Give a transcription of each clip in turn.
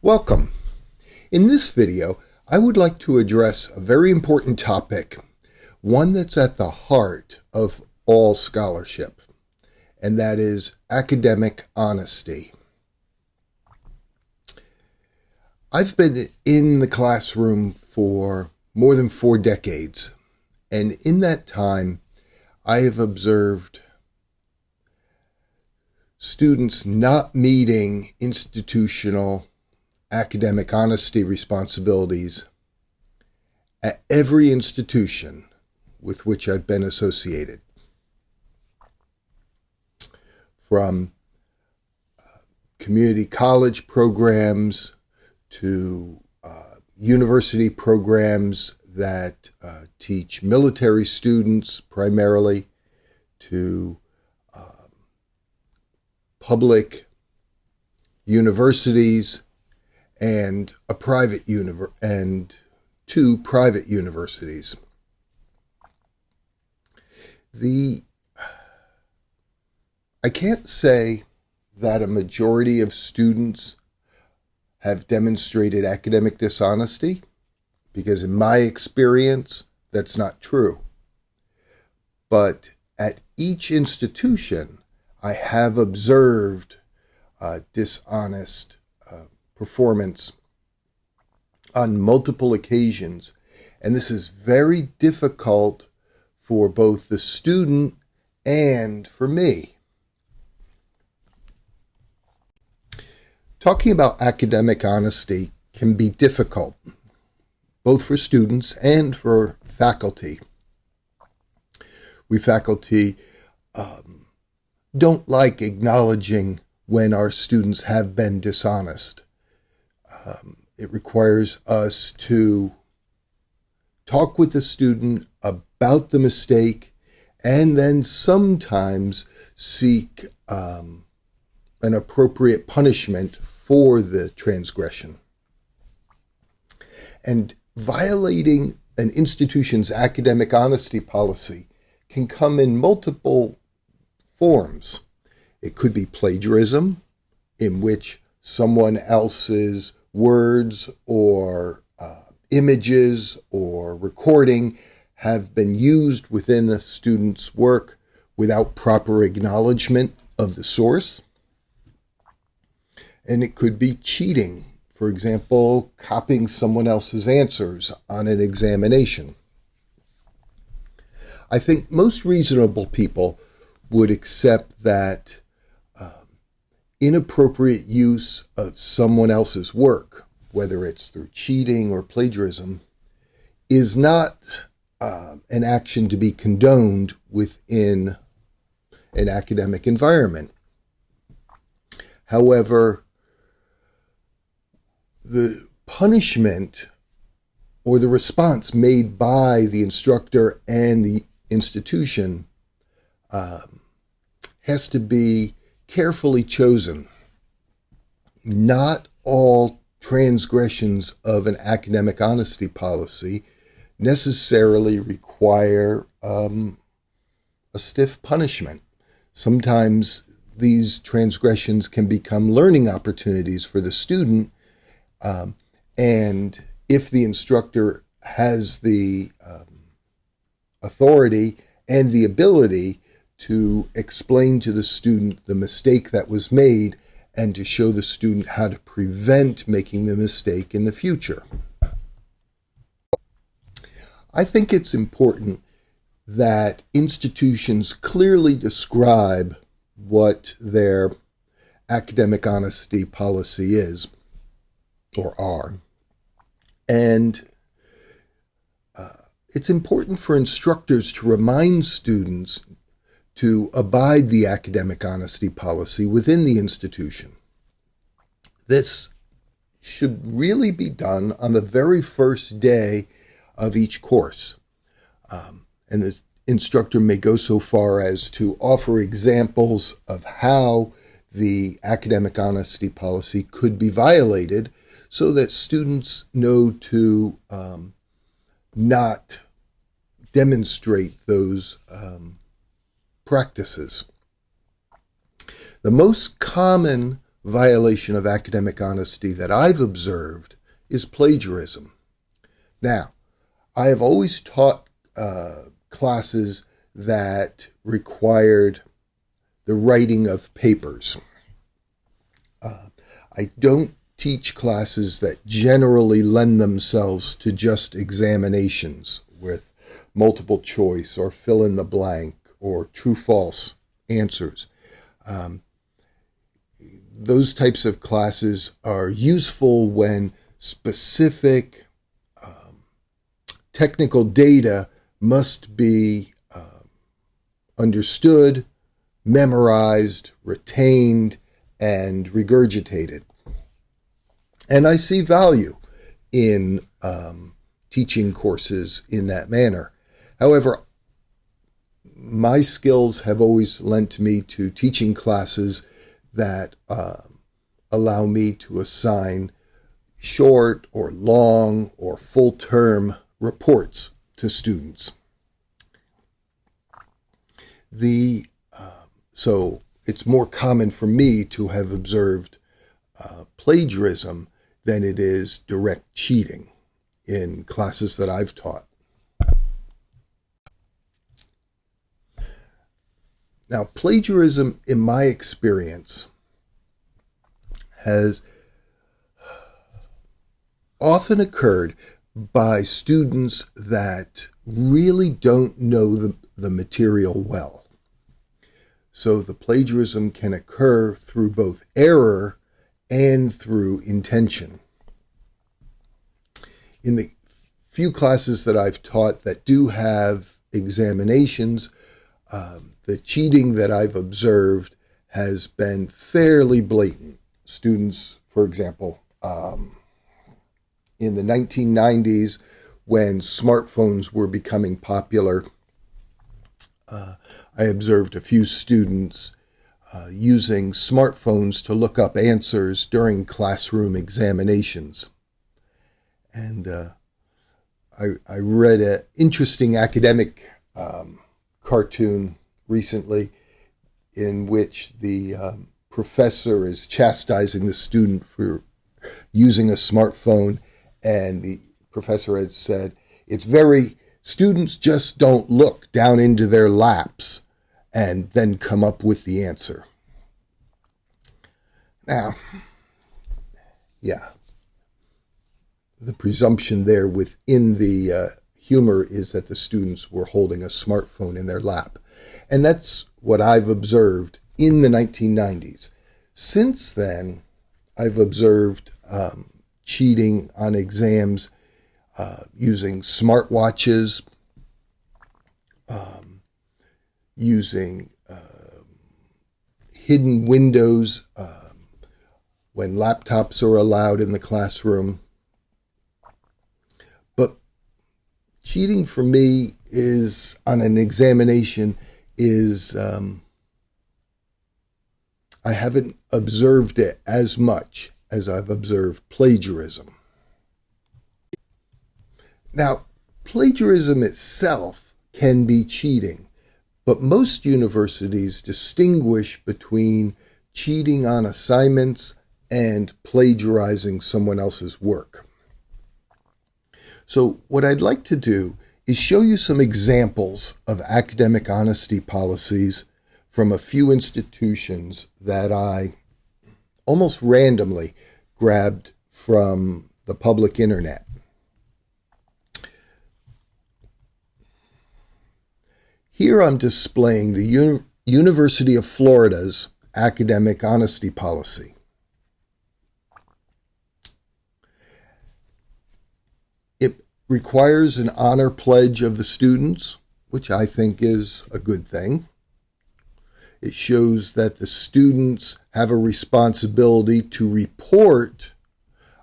Welcome. In this video, I would like to address a very important topic, one that's at the heart of all scholarship, and that is academic honesty. I've been in the classroom for more than 4 decades, and in that time, I have observed students not meeting institutional academic honesty responsibilities at every institution with which I've been associated. From community college programs to university programs that teach military students primarily, to public universities and two private universities. I can't say that a majority of students have demonstrated academic dishonesty, because in my experience, that's not true. But at each institution, I have observed dishonest performance on multiple occasions, and this is very difficult for both the student and for me. Talking about academic honesty can be difficult, both for students and for faculty. We faculty don't like acknowledging when our students have been dishonest. It requires us to talk with the student about the mistake and then sometimes seek an appropriate punishment for the transgression. And violating an institution's academic honesty policy can come in multiple forms. It could be plagiarism, in which someone else's words or images or recording have been used within the student's work without proper acknowledgement of the source. And it could be cheating, for example, copying someone else's answers on an examination. I think most reasonable people would accept that inappropriate use of someone else's work, whether it's through cheating or plagiarism, is not an action to be condoned within an academic environment. However, the punishment or the response made by the instructor and the institution has to be carefully chosen. Not all transgressions of an academic honesty policy necessarily require a stiff punishment. Sometimes these transgressions can become learning opportunities for the student, and if the instructor has the authority and the ability to explain to the student the mistake that was made and to show the student how to prevent making the mistake in the future. I think it's important that institutions clearly describe what their academic honesty policy is or are. And it's important for instructors to remind students to abide the academic honesty policy within the institution. This should really be done on the very first day of each course. And the instructor may go so far as to offer examples of how the academic honesty policy could be violated so that students know to not demonstrate those practices. The most common violation of academic honesty that I've observed is plagiarism. Now, I have always taught classes that required the writing of papers. I don't teach classes that generally lend themselves to just examinations with multiple choice or fill in the blank or true-false answers. Those types of classes are useful when specific technical data must be understood, memorized, retained, and regurgitated. And I see value in teaching courses in that manner. However, my skills have always lent me to teaching classes that allow me to assign short or long or full-term reports to students. So it's more common for me to have observed plagiarism than it is direct cheating in classes that I've taught. Now, plagiarism, in my experience, has often occurred by students that really don't know the material well. So the plagiarism can occur through both error and through intention. In the few classes that I've taught that do have examinations, the cheating that I've observed has been fairly blatant. Students, for example, in the 1990s, when smartphones were becoming popular, I observed a few students using smartphones to look up answers during classroom examinations. And I read an interesting academic cartoon recently in which the professor is chastising the student for using a smartphone, and the professor had said, students just don't look down into their laps and then come up with the answer. Now, yeah, the presumption there within the humor is that the students were holding a smartphone in their lap. And that's what I've observed in the 1990s. Since then, I've observed cheating on exams using smartwatches, using hidden windows when laptops are allowed in the classroom. But cheating for me is, on an examination, is I haven't observed it as much as I've observed plagiarism. Now, plagiarism itself can be cheating, but most universities distinguish between cheating on assignments and plagiarizing someone else's work. So what I'd like to do is show you some examples of academic honesty policies from a few institutions that I almost randomly grabbed from the public internet. Here I'm displaying the University of Florida's academic honesty policy. It requires an honor pledge of the students, which I think is a good thing. It shows that the students have a responsibility to report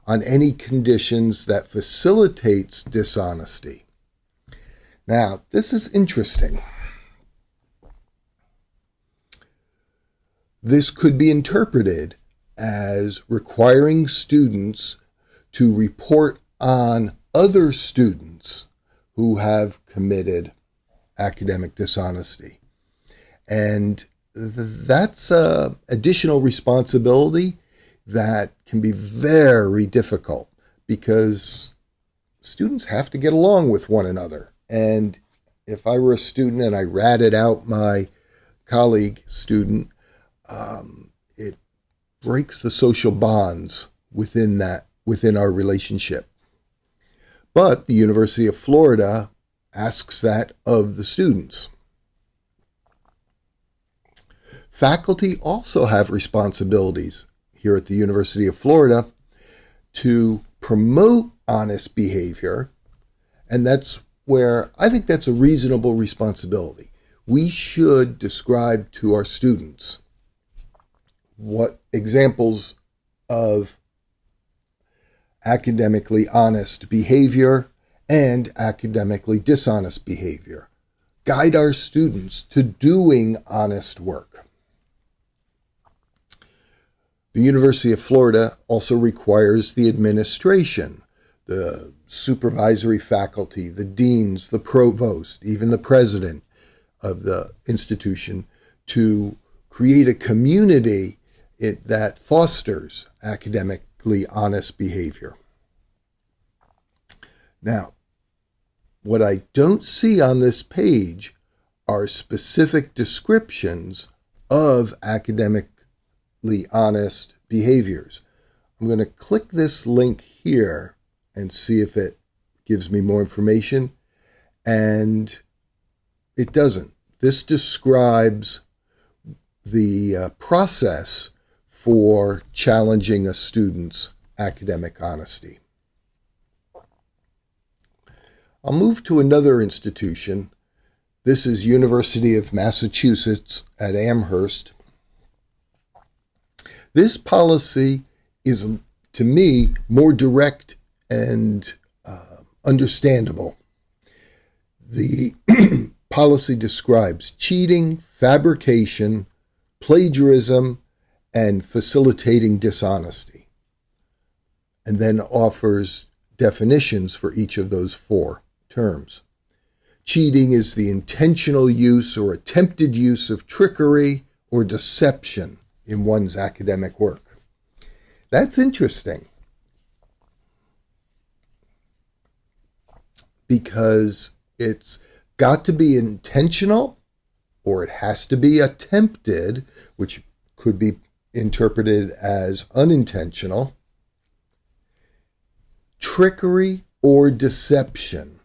on any conditions that facilitates dishonesty. Now, this is interesting. This could be interpreted as requiring students to report on other students who have committed academic dishonesty. And that's additional responsibility that can be very difficult because students have to get along with one another. And if I were a student and I ratted out my colleague student, it breaks the social bonds within our relationship. But the University of Florida asks that of the students. Faculty also have responsibilities here at the University of Florida to promote honest behavior, and that's where I think that's a reasonable responsibility. We should describe to our students what examples of academically honest behavior and academically dishonest behavior. Guide our students to doing honest work. The University of Florida also requires the administration, the supervisory faculty, the deans, the provost, even the president of the institution, to create a community that fosters academically honest behavior. Now, what I don't see on this page are specific descriptions of academically honest behaviors. I'm going to click this link here and see if it gives me more information, and it doesn't. This describes the process for challenging a student's academic honesty. I'll move to another institution. This is University of Massachusetts at Amherst. This policy is, to me, more direct and understandable. The policy describes cheating, fabrication, plagiarism, and facilitating dishonesty, and then offers definitions for each of those four terms. Cheating is the intentional use or attempted use of trickery or deception in one's academic work. That's interesting, because it's got to be intentional, or it has to be attempted, which could be interpreted as unintentional, trickery or deception.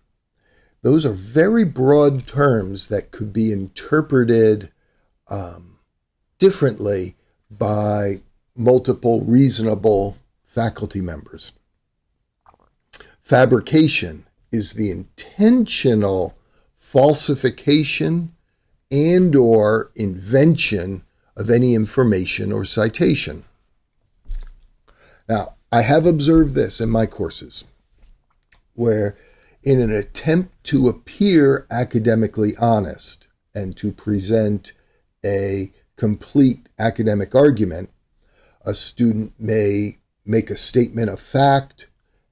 Those are very broad terms that could be interpreted differently by multiple reasonable faculty members. Fabrication is the intentional falsification and or invention of any information or citation. Now, I have observed this in my courses, where in an attempt to appear academically honest and to present a complete academic argument, a student may make a statement of fact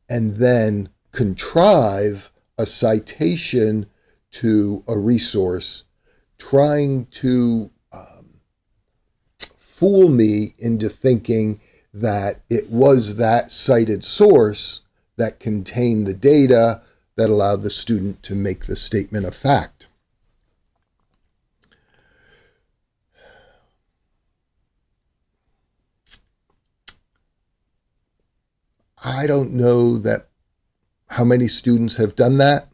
and then contrive a citation to a resource, trying to fool me into thinking that it was that cited source that contained the data that allowed the student to make the statement of fact. I don't know how many students have done that.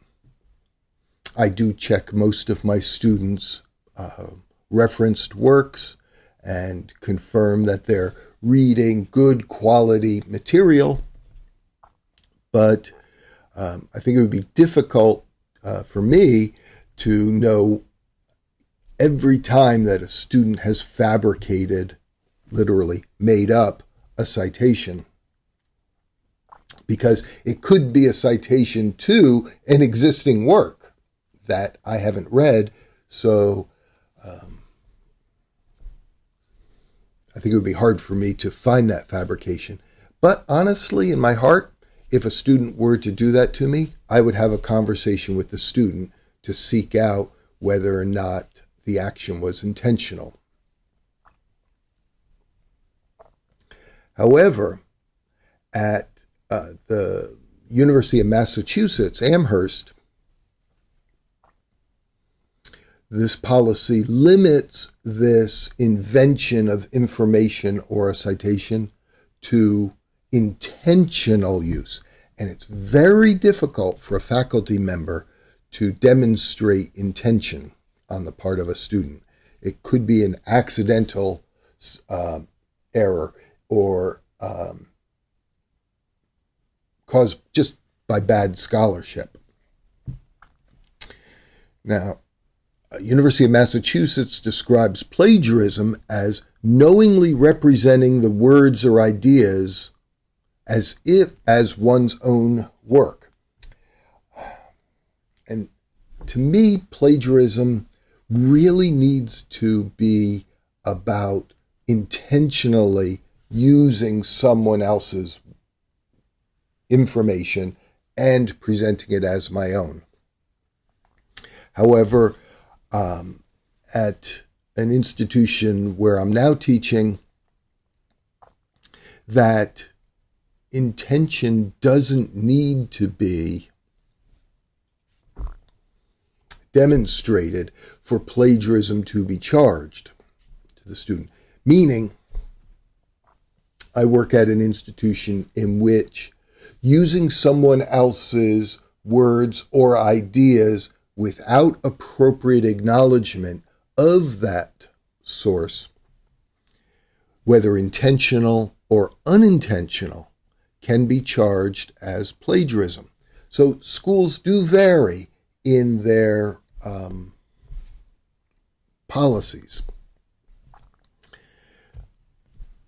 I do check most of my students' referenced works and confirm that they're reading good quality material. But I think it would be difficult for me to know every time that a student has fabricated, literally made up, a citation, because it could be a citation to an existing work that I haven't read. So I think it would be hard for me to find that fabrication. But honestly, in my heart, if a student were to do that to me, I would have a conversation with the student to seek out whether or not the action was intentional. However, at the University of Massachusetts, Amherst, this policy limits this invention of information or a citation to intentional use. And it's very difficult for a faculty member to demonstrate intention on the part of a student. It could be an accidental error or caused just by bad scholarship. Now, University of Massachusetts describes plagiarism as knowingly representing the words or ideas as one's own work. And to me, plagiarism really needs to be about intentionally using someone else's information and presenting it as my own. However, at an institution where I'm now teaching, that intention doesn't need to be demonstrated for plagiarism to be charged to the student. Meaning, I work at an institution in which using someone else's words or ideas without appropriate acknowledgement of that source, whether intentional or unintentional, can be charged as plagiarism. So schools do vary in their policies.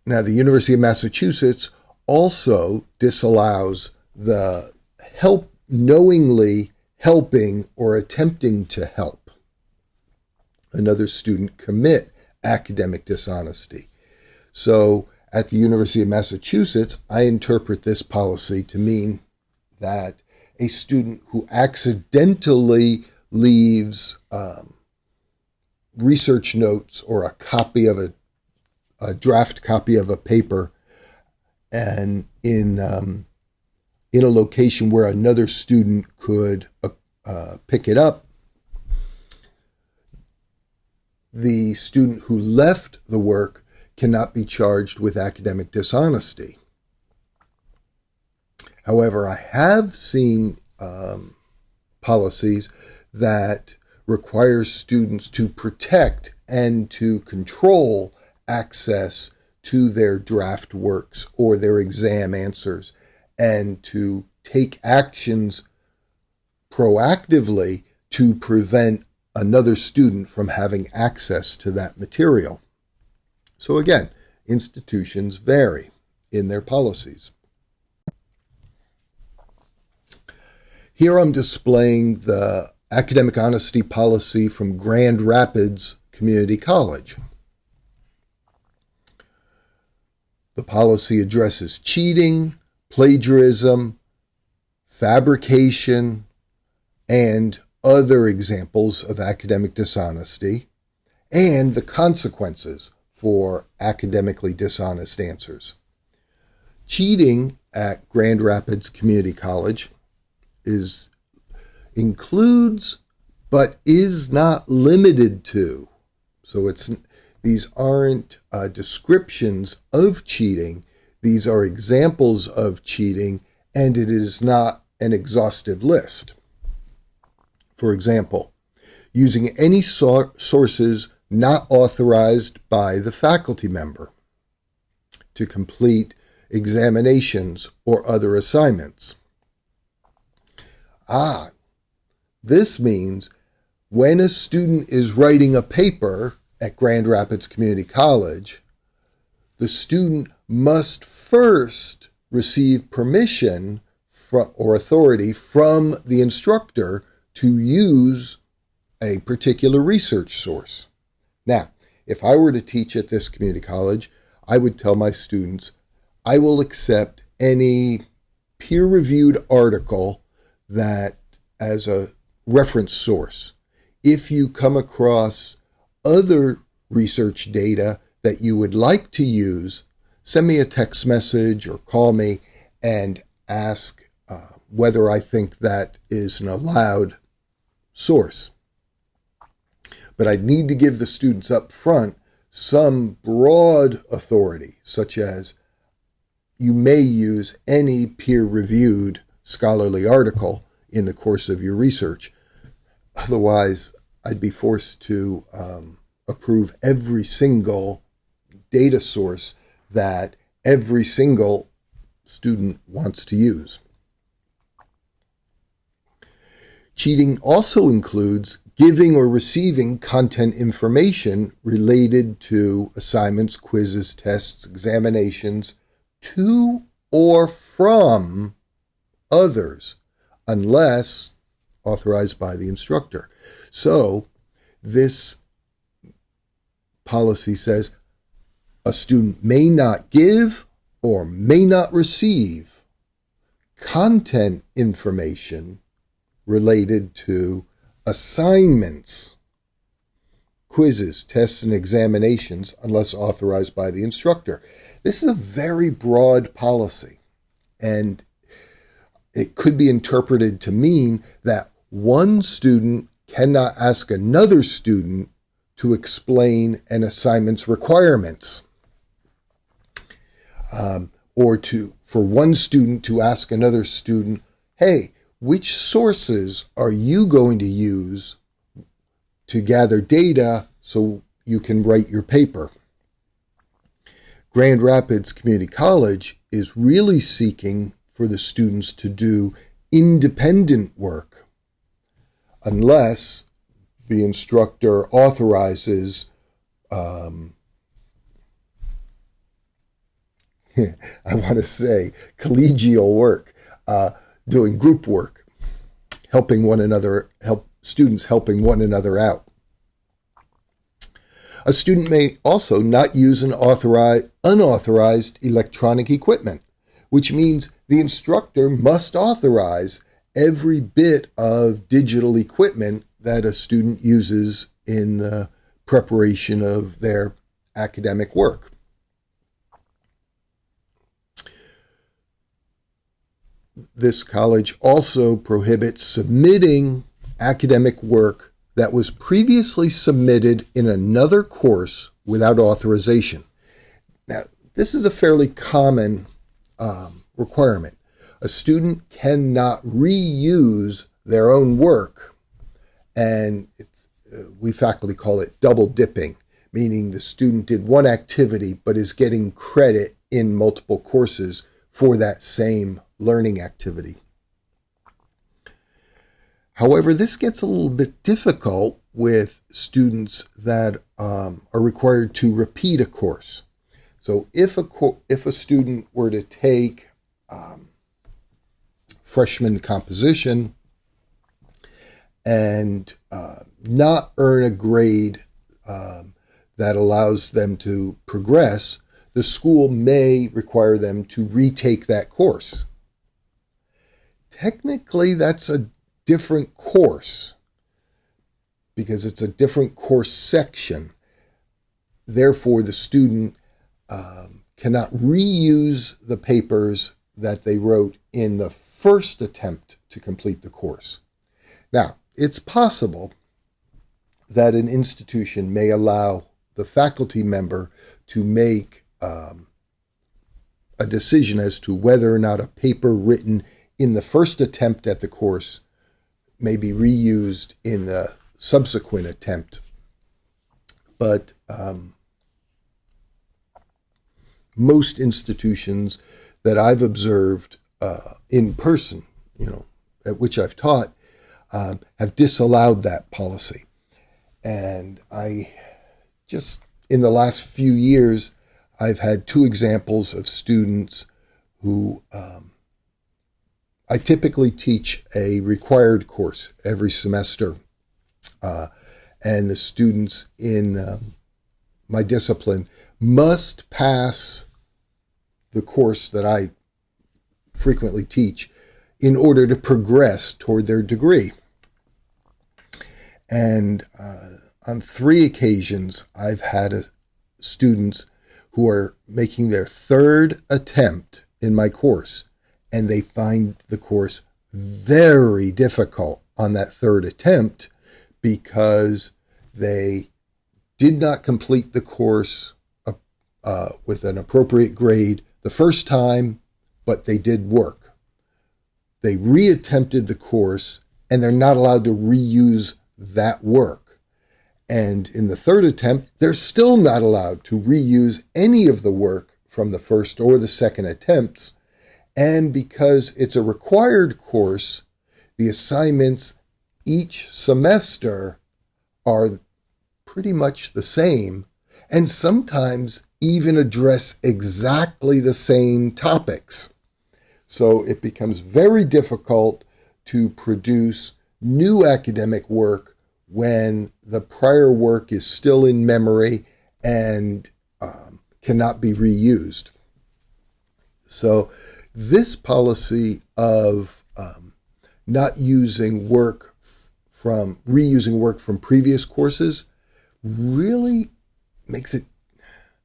Now, the University of Massachusetts also disallows the knowingly helping or attempting to help another student commit academic dishonesty. So at the University of Massachusetts, I interpret this policy to mean that a student who accidentally leaves research notes or a copy of a draft copy of a paper and in a location where another student could pick it up, the student who left the work cannot be charged with academic dishonesty. However, I have seen policies that require students to protect and to control access to their draft works or their exam answers, and to take actions proactively to prevent another student from having access to that material. So again, institutions vary in their policies. Here I'm displaying the academic honesty policy from Grand Rapids Community College. The policy addresses cheating, plagiarism, fabrication, and other examples of academic dishonesty, and the consequences for academically dishonest answers. Cheating at Grand Rapids Community College includes but is not limited to. So these aren't descriptions of cheating. These are examples of cheating, and it is not an exhaustive list. For example, using any sources not authorized by the faculty member to complete examinations or other assignments. This means when a student is writing a paper at Grand Rapids Community College, the student must first receive permission or authority from the instructor to use a particular research source. Now, if I were to teach at this community college, I would tell my students, I will accept any peer-reviewed article that as a reference source. If you come across other research data that you would like to use, send me a text message or call me and ask whether I think that is an allowed source. But I'd need to give the students up front some broad authority, such as you may use any peer-reviewed scholarly article in the course of your research. Otherwise, I'd be forced to approve every single data source that every single student wants to use. Cheating also includes giving or receiving content information related to assignments, quizzes, tests, examinations to or from others, unless authorized by the instructor. So this policy says a student may not give or may not receive content information related to assignments, quizzes, tests, and examinations unless authorized by the instructor. This is a very broad policy, and it could be interpreted to mean that one student cannot ask another student to explain an assignment's requirements, or for one student to ask another student, hey, which sources are you going to use to gather data so you can write your paper? Grand Rapids Community College is really seeking for the students to do independent work unless the instructor authorizes I want to say collegial work, doing group work, helping one another, students helping one another out. A student may also not use an unauthorized electronic equipment, which means the instructor must authorize every bit of digital equipment that a student uses in the preparation of their academic work. This college also prohibits submitting academic work that was previously submitted in another course without authorization. Now, this is a fairly common requirement. A student cannot reuse their own work, and we faculty call it double dipping, meaning the student did one activity but is getting credit in multiple courses for that same learning activity. However, this gets a little bit difficult with students that are required to repeat a course. So if a student were to take freshman composition and not earn a grade that allows them to progress, the school may require them to retake that course. Technically, that's a different course because it's a different course section. Therefore, the student cannot reuse the papers that they wrote in the first attempt to complete the course. Now, it's possible that an institution may allow the faculty member to make a decision as to whether or not a paper written in the first attempt at the course may be reused in the subsequent attempt. But most institutions that I've observed in person, at which I've taught, have disallowed that policy. And in the last few years, I've had two examples of students who I typically teach a required course every semester, and the students in my discipline must pass the course that I frequently teach in order to progress toward their degree. And on 3 occasions, I've had students who are making their third attempt in my course, and they find the course very difficult on that third attempt because they did not complete the course with an appropriate grade the first time, but they did work. They reattempted the course, and they're not allowed to reuse that work. And in the third attempt, they're still not allowed to reuse any of the work from the first or the second attempts. And because it's a required course, the assignments each semester are pretty much the same, and sometimes even address exactly the same topics. So it becomes very difficult to produce new academic work when the prior work is still in memory and cannot be reused. So this policy of not using work from reusing work from previous courses really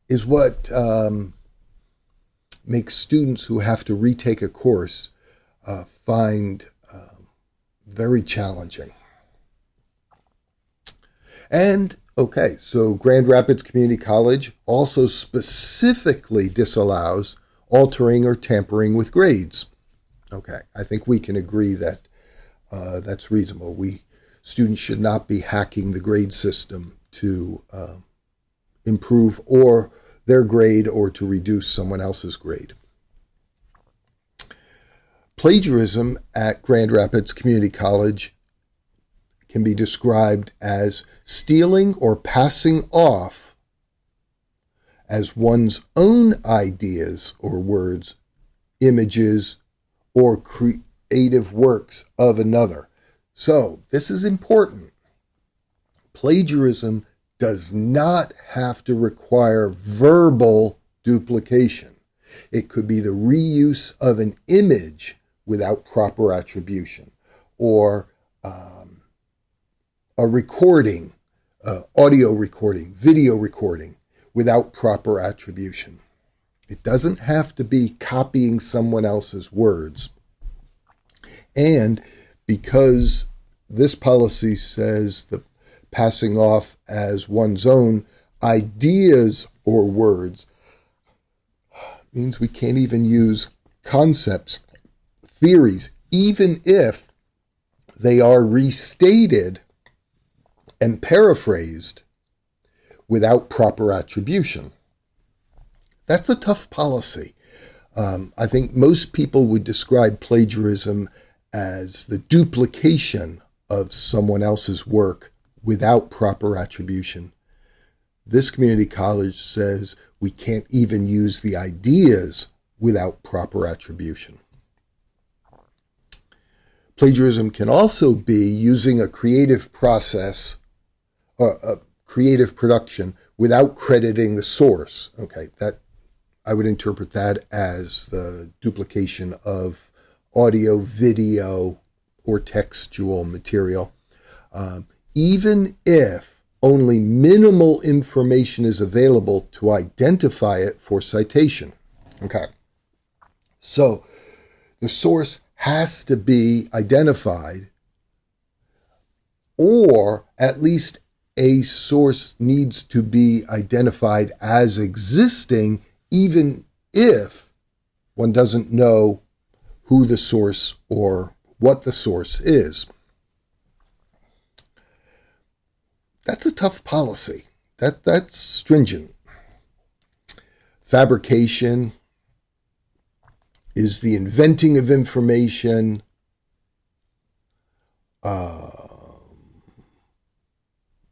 is what makes students who have to retake a course find very challenging. And okay, so Grand Rapids Community College also specifically disallows altering or tampering with grades. Okay, I think we can agree that that's reasonable. Students should not be hacking the grade system to improve or their grade or to reduce someone else's grade. Plagiarism at Grand Rapids Community College can be described as stealing or passing off as one's own ideas or words, images, or creative works of another. So this is important. Plagiarism does not have to require verbal duplication. It could be the reuse of an image without proper attribution, or a recording, audio recording, video recording without proper attribution. It doesn't have to be copying someone else's words. And because this policy says the passing off as one's own ideas or words, means we can't even use concepts, theories, even if they are restated and paraphrased without proper attribution. That's a tough policy. I think most people would describe plagiarism as the duplication of someone else's work without proper attribution. This community college says we can't even use the ideas without proper attribution. Plagiarism can also be using a creative process, a creative production, without crediting the source. Okay, that I would interpret that as the duplication of audio, video, or textual material, even if only minimal information is available to identify it for citation. Okay, so the source has to be identified, or at least a source needs to be identified as existing, even if one doesn't know who the source or what the source is. That's a tough policy. That's stringent. Fabrication is the inventing of information,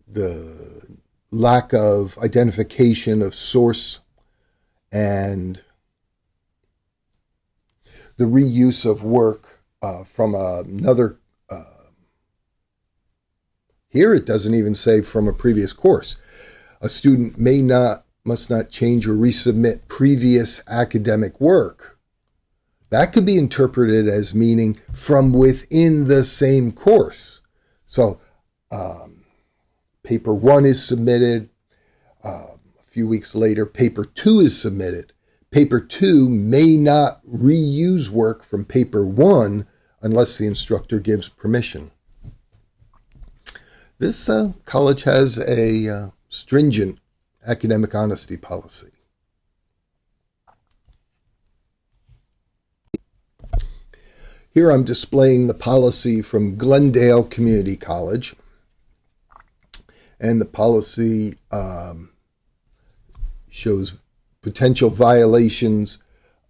the lack of identification of source, and the reuse of work from another. Here it doesn't even say from a previous course. A student must not change or resubmit previous academic work. That could be interpreted as meaning from within the same course. So paper 1 is submitted, a few weeks later, paper 2 is submitted. Paper 2 may not reuse work from paper 1 unless the instructor gives permission. This college has a stringent academic honesty policy. Here I'm displaying the policy from Glendale Community College. And the policy shows potential violations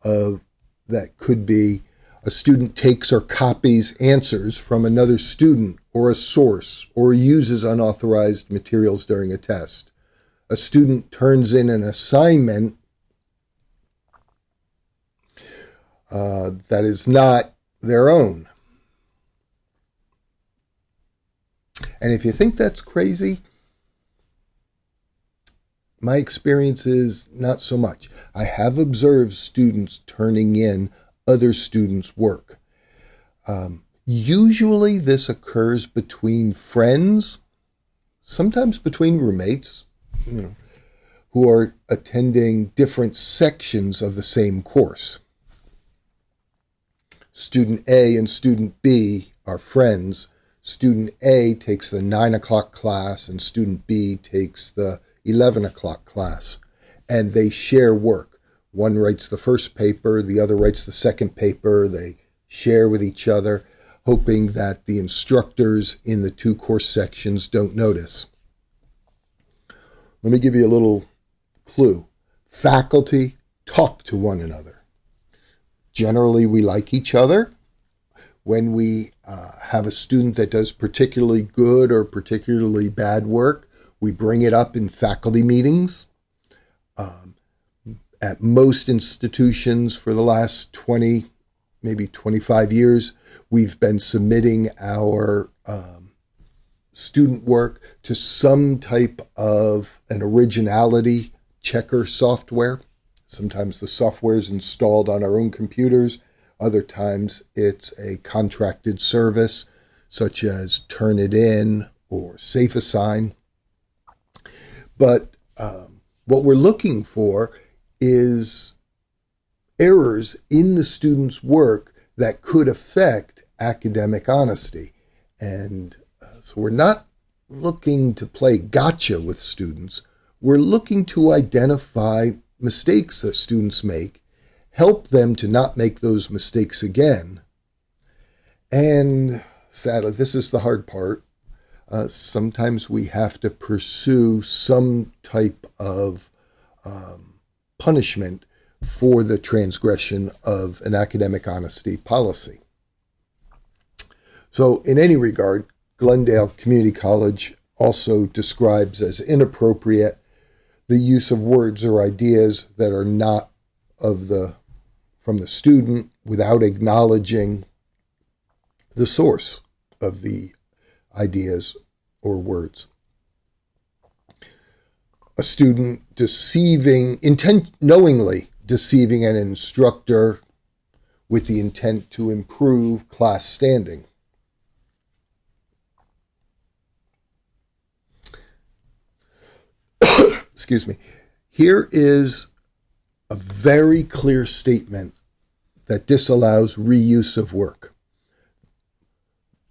that could be: a student takes or copies answers from another student or a source, or uses unauthorized materials during a test. A student turns in an assignment that is not their own. And if you think that's crazy, my experience is not so much. I have observed students turning in other students' work. Usually this occurs between friends, sometimes between roommates, who are attending different sections of the same course. Student A and student B are friends. Student A takes the 9 o'clock class and student B takes the 11 o'clock class, and they share work. One writes the first paper, the other writes the second paper. They share with each other, hoping that the instructors in the two course sections don't notice. Let me give you a little clue. Faculty talk to one another. Generally, we like each other. When we have a student that does particularly good or particularly bad work, we bring it up in faculty meetings. At most institutions for the last 20, maybe 25 years, we've been submitting our student work to some type of an originality checker software. Sometimes the software is installed on our own computers. Other times it's a contracted service such as Turnitin or SafeAssign. But what we're looking for is errors in the student's work that could affect academic honesty. And so we're not looking to play gotcha with students. We're looking to identify mistakes that students make, help them to not make those mistakes again. And sadly, this is the hard part. Sometimes we have to pursue some type of punishment for the transgression of an academic honesty policy. So in any regard, Glendale Community College also describes as inappropriate the use of words or ideas that are not from the student without acknowledging the source of the ideas or words. A student knowingly deceiving an instructor with the intent to improve class standing. Excuse me. Here is a very clear statement that disallows reuse of work.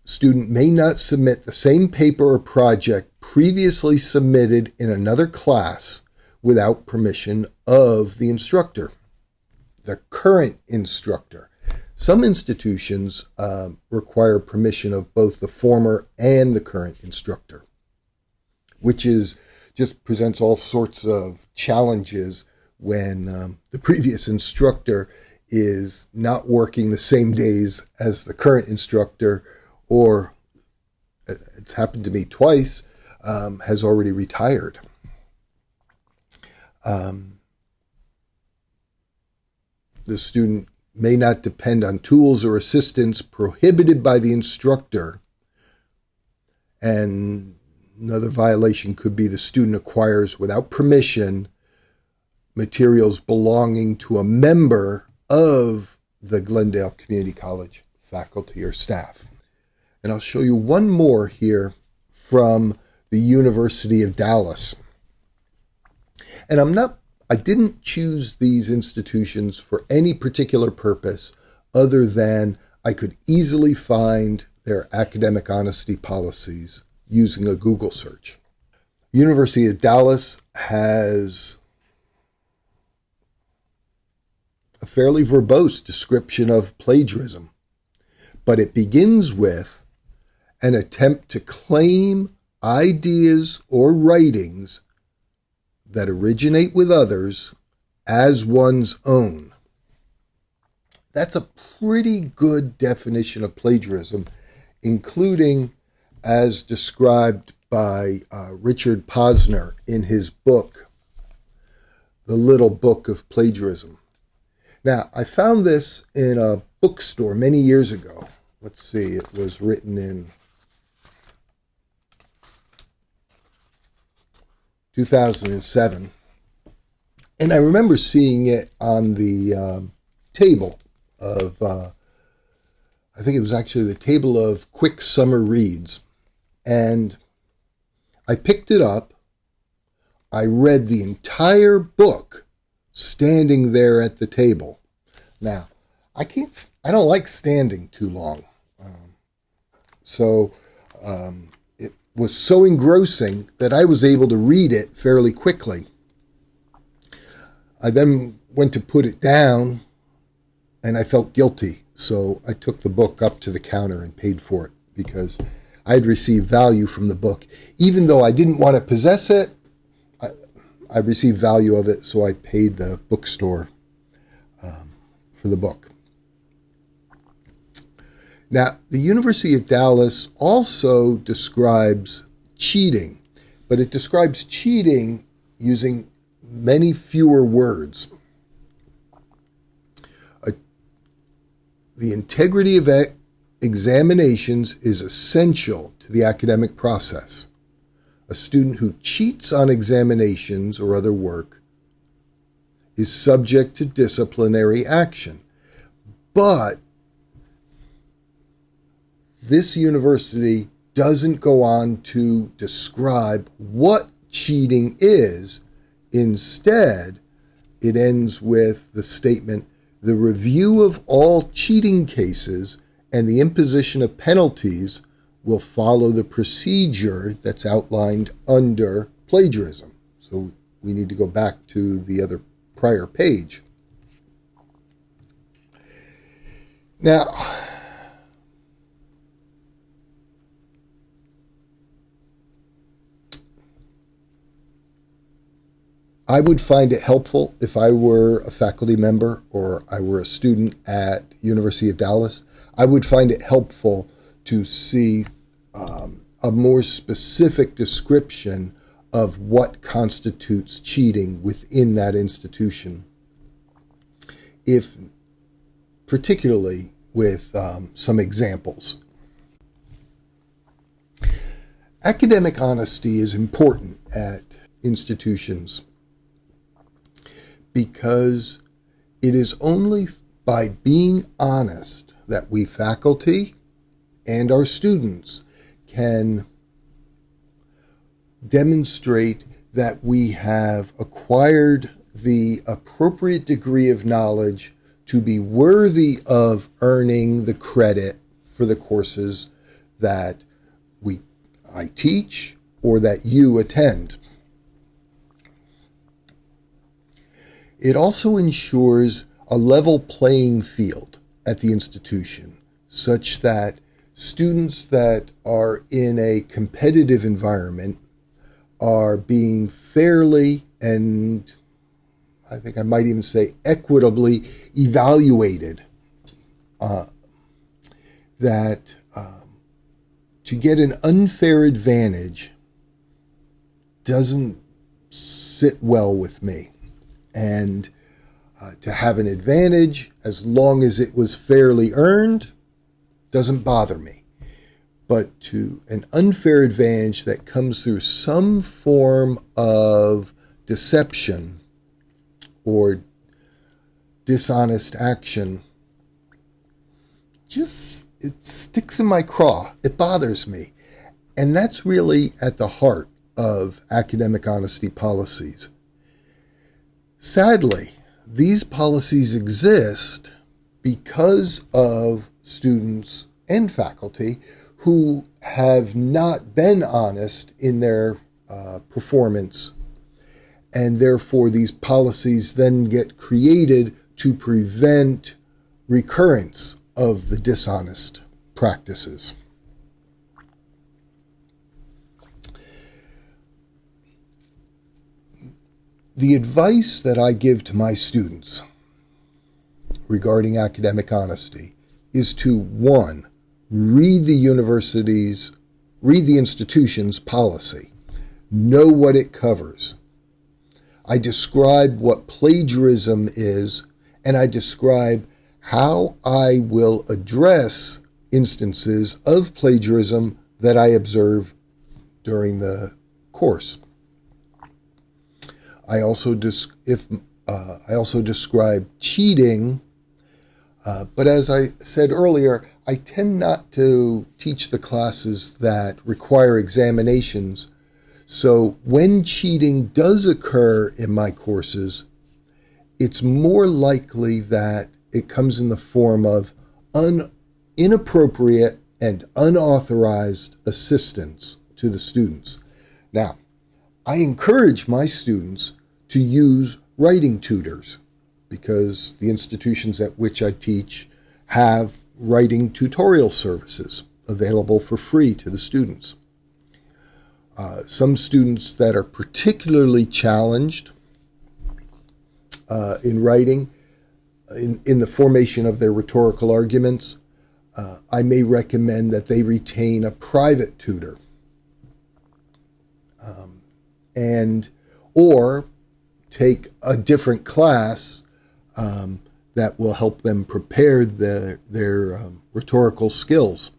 Student may not submit the same paper or project previously submitted in another class without permission of the instructor, the current instructor. Some institutions require permission of both the former and the current instructor, which just presents all sorts of challenges when the previous instructor is not working the same days as the current instructor, or it's happened to me twice, has already retired. The student may not depend on tools or assistance prohibited by the instructor. And another violation could be the student acquires without permission materials belonging to a member of the Glendale Community College faculty or staff. And I'll show you one more here from the University of Dallas. And I didn't choose these institutions for any particular purpose other than I could easily find their academic honesty policies using a Google search. University of Dallas has a fairly verbose description of plagiarism, but it begins with an attempt to claim ideas or writings that originate with others as one's own. That's a pretty good definition of plagiarism, including as described by Richard Posner in his book, The Little Book of Plagiarism. Now, I found this in a bookstore many years ago. Let's see, it was written in 2007. And I remember seeing it on the table of, I think it was actually the table of quick summer reads. And I picked it up. I read the entire book standing there at the table. Now, I don't like standing too long. So it was so engrossing that I was able to read it fairly quickly. I then went to put it down and I felt guilty. So I took the book up to the counter and paid for it because I had received value from the book. Even though I didn't want to possess it, I received value of it, so I paid the bookstore for the book. Now, the University of Dallas also describes cheating, but it describes cheating using many fewer words. The integrity of examinations is essential to the academic process. A student who cheats on examinations or other work is subject to disciplinary action. But this university doesn't go on to describe what cheating is. Instead, it ends with the statement, "The review of all cheating cases and the imposition of penalties will follow the procedure that's outlined under plagiarism." So we need to go back to the other prior page. Now, I would find it helpful if I were a faculty member or I were a student at University of Dallas. I would find it helpful to see a more specific description of what constitutes cheating within that institution, if particularly with some examples. Academic honesty is important at institutions because it is only by being honest that we faculty and our students can demonstrate that we have acquired the appropriate degree of knowledge to be worthy of earning the credit for the courses that I teach or that you attend. It also ensures a level playing field at the institution, such that students that are in a competitive environment are being fairly and I think I might even say equitably evaluated. That to get an unfair advantage doesn't sit well with me. And to have an advantage, as long as it was fairly earned, doesn't bother me. But to an unfair advantage that comes through some form of deception or dishonest action, it sticks in my craw. It bothers me. And that's really at the heart of academic honesty policies. Sadly, these policies exist because of students and faculty who have not been honest in their performance, and therefore these policies then get created to prevent recurrence of the dishonest practices. The advice that I give to my students regarding academic honesty is to, one, read the institution's policy. Know what it covers. I describe what plagiarism is, and I describe how I will address instances of plagiarism that I observe during the course. I also describe cheating, but as I said earlier, I tend not to teach the classes that require examinations. So when cheating does occur in my courses, it's more likely that it comes in the form of inappropriate and unauthorized assistance to the students. Now, I encourage my students to use writing tutors because the institutions at which I teach have writing tutorial services available for free to the students. Some students that are particularly challenged in writing, in the formation of their rhetorical arguments, I may recommend that they retain a private tutor or take a different class that will help them prepare their rhetorical skills.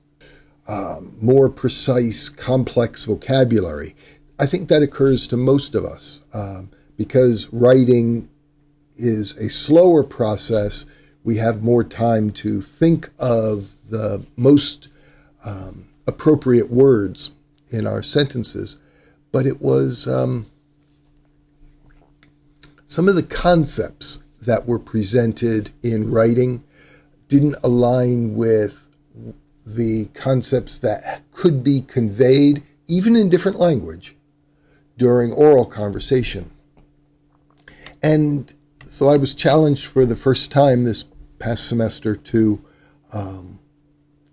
More precise, complex vocabulary. I think that occurs to most of us because writing is a slower process. We have more time to think of the most appropriate words in our sentences. But it was some of the concepts that were presented in writing didn't align with the concepts that could be conveyed, even in different language, during oral conversation. And so I was challenged for the first time this past semester to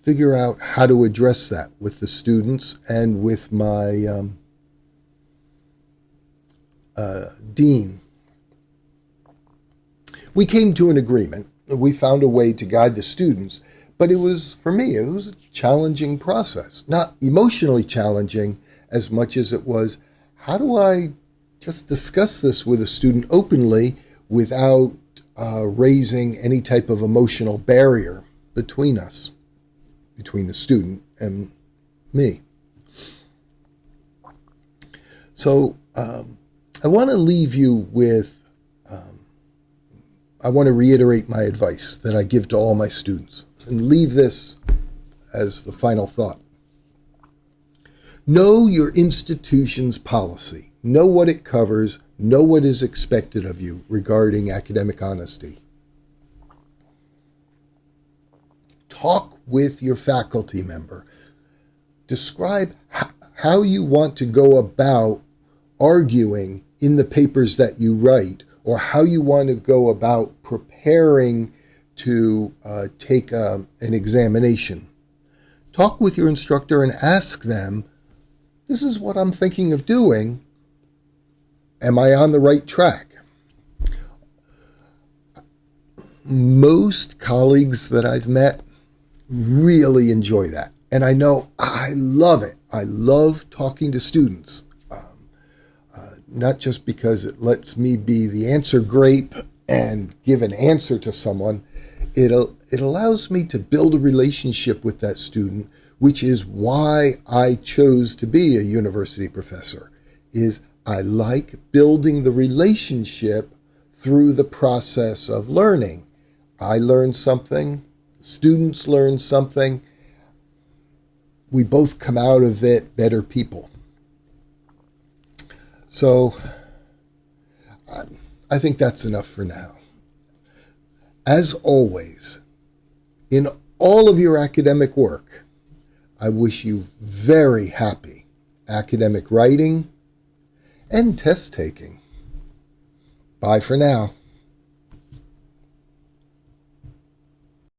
figure out how to address that with the students and with my dean. We came to an agreement. We found a way to guide the students, but for me, it was a challenging process. Not emotionally challenging as much as it was, how do I just discuss this with a student openly without raising any type of emotional barrier between us, between the student and me. So I want to leave you with, I want to reiterate my advice that I give to all my students and leave this as the final thought. Know your institution's policy. Know what it covers. Know what is expected of you regarding academic honesty. Talk with your faculty member. Describe how you want to go about arguing in the papers that you write, or how you want to go about preparing to take an examination. Talk with your instructor and ask them, this is what I'm thinking of doing. Am I on the right track? Most colleagues that I've met really enjoy that. And I know I love it. I love talking to students. Not just because it lets me be the answer grape and give an answer to someone. It allows me to build a relationship with that student, which is why I chose to be a university professor, is I like building the relationship through the process of learning. I learn something, students learn something. We both come out of it better people. So I think that's enough for now. As always, in all of your academic work, I wish you very happy academic writing and test taking. Bye for now.